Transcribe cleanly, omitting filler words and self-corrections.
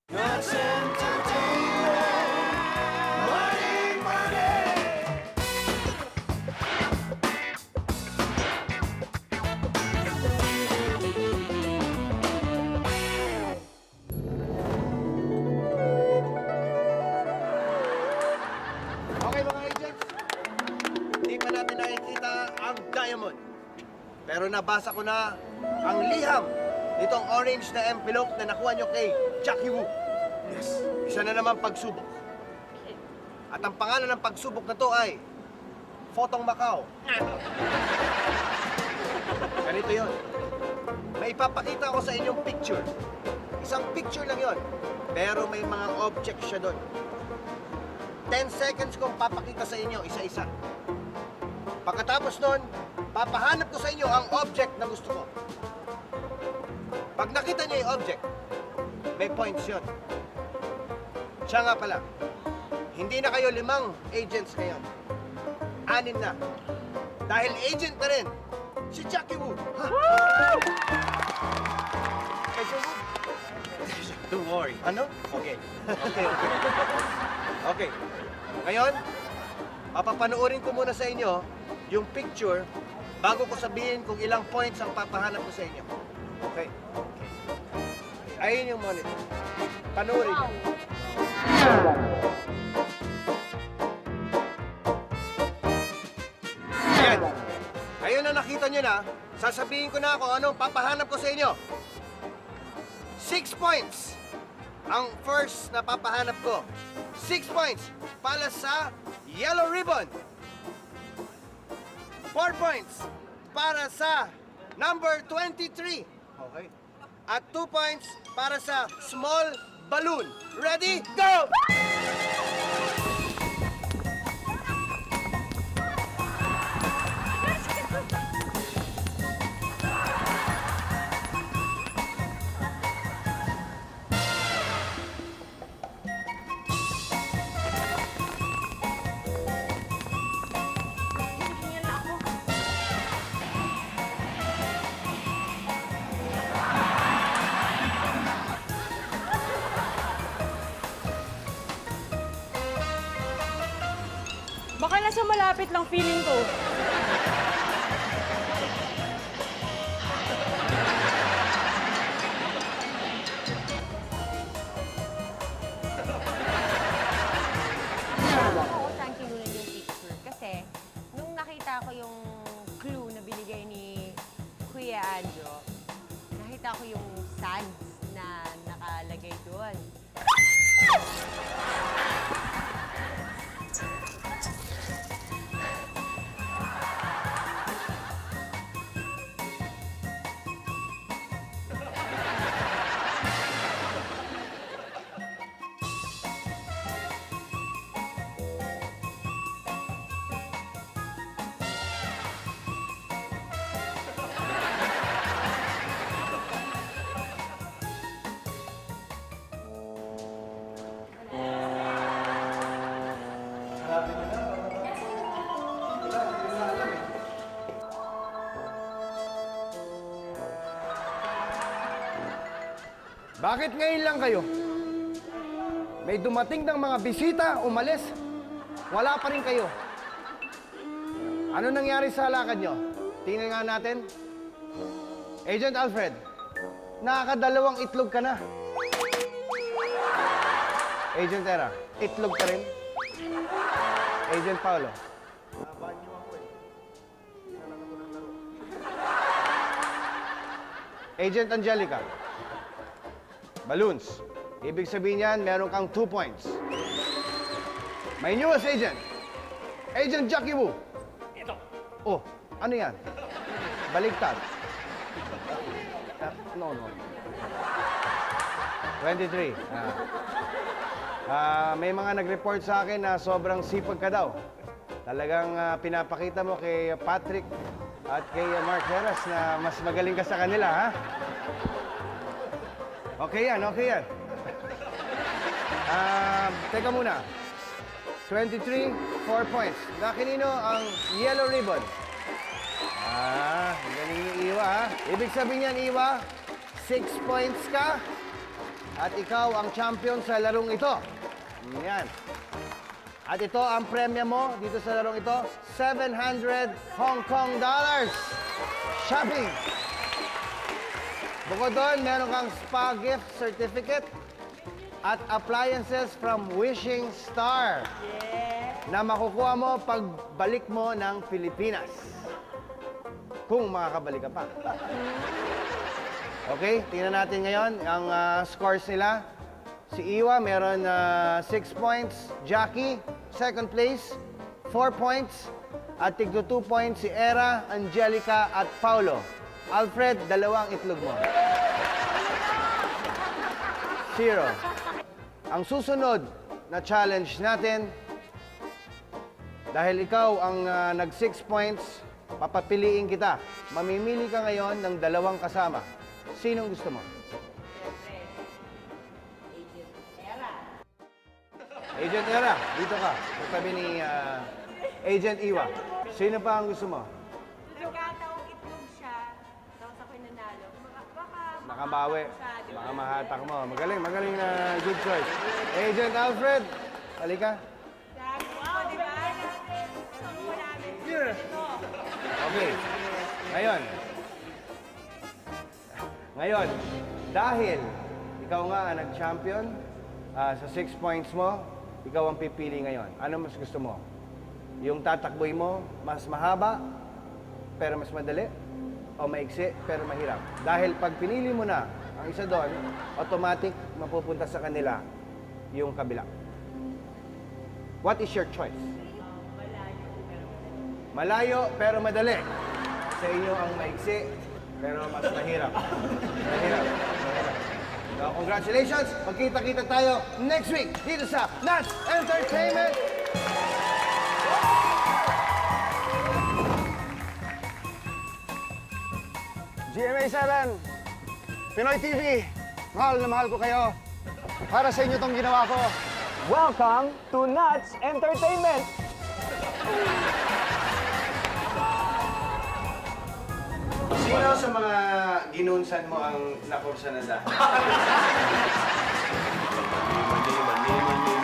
That's entertainment. Money, money. Okay mga agents, hindi pa natin nakikita ang diamond. Pero nabasa ko na ang liham nitong orange na envelope na nakuha nyo kay Jackie Wu. Yes. Isa na naman pagsubok. At ang pangalan ng pagsubok na to ay Photong Macau. Ganito yon. May ipapakita ko sa inyong picture. Isang picture lang yon. Pero may mga object siya doon. 10 seconds kong papakita sa inyo isa-isa. Pagkatapos nun, papahanap ko sa inyo ang object na gusto ko. Pag nakita niyo yung object, may points yun. Siya nga pala, hindi na kayo 5 agents ngayon. 6 na. Dahil agent na rin, si Jackie Wu. Kasi Wu. Don't worry. Ano? Okay. Okay. Okay. Ngayon, papapanoorin ko muna sa inyo yung picture bago ko sabihin kung ilang points ang papahanap ko sa inyo. Okay? Ayun yung monitor. Panoorin niyo. Ayan. Ayun na nakita nyo na, sasabihin ko na kung anong papahanap ko sa inyo. 6 points ang first na papahanap ko. 6 points para sa yellow ribbon. 4 points para sa number 23. Okay. At 2 points para sa small balloon. Ready? Go! Baka nasa malapit lang feeling ko. Oo, saan kinunan yung picture? Kasi, nung nakita ko yung clue na binigay ni Kuya Anjo, nakita ko yung sands na nakalagay doon. Bakit ngayon lang kayo? May dumating ng mga bisita, umalis. Wala pa rin kayo. Ano nangyari sa lakad nyo? Tingnan nga natin. Agent Alfred, nakakadalawang itlog ka na. Agent Tera, itlog ka rin. Agent Paolo. Agent Angelica. Balloons. Ibig sabihin yan, meron kang 2 points. May newest agent. Agent Jackie Wu. Ito. Oh, ano yan? Baliktad. No. 23. May mga nag-report sa akin na sobrang sipag ka daw. Talagang pinapakita mo kay Patrick at kay Mark Heras na mas magaling ka sa kanila, ha? Okay yan, okay yan. Teka muna. 23, 4 points. Na kanino ang yellow ribbon? Galing ni Iwa, ha? Ibig sabihin yan, Iwa, 6 points ka At ikaw ang champion sa larong ito. Yan. At ito ang premyo mo dito sa larong ito, 700 Hong Kong dollars. Shopping. Bukod doon, meron kang spa gift certificate at appliances from Wishing Star na makukuha mo pagbalik mo ng Pilipinas. Kung makakabalik ka pa. Okay, tingnan natin ngayon ang scores nila. Si Iwa meron 6 points. Jackie, second place, 4 points. At tigdo 2 points si Era, Angelica at Paulo. Alfred, 2 itlog mo. 0. Ang susunod na challenge natin, dahil ikaw ang nag 6 points, papapiliin kita. Mamimili ka ngayon ng 2 kasama. Sinong gusto mo? Agent Era, dito ka. Sabi ni Agent Iwa. Sino pa ang gusto mo? Nagkataong itlog siya, tapos ako'y nanalo. Baka Makabawi. siya, di ba? Baka mahatak mo. Magaling, magaling na good choice. Agent Alfred, halika. Wow, di ba? Sumo namin. Okay. Ngayon, dahil ikaw nga ang nag-champion sa 6 points mo, ikaw ang pipili ngayon. Ano mas gusto mo? Yung tatakboy mo, mas mahaba, pero mas madali? O maiksi, pero mahirap? Dahil pag pinili mo na ang isa doon, automatic mapupunta sa kanila yung kabila. What is your choice? Malayo, pero madali. Sa inyo ang maiksi, pero mas mahirap. Mahirap. So, congratulations! Magkita-kita tayo next week dito sa Nats Entertainment! GMA7, Pinoy TV, mahal na mahal ko kayo. Para sa inyo tong ginawa ko. Welcome to Nuts Entertainment! Sino sa mga ginunsan mo ang nakursa na dahil? Mali.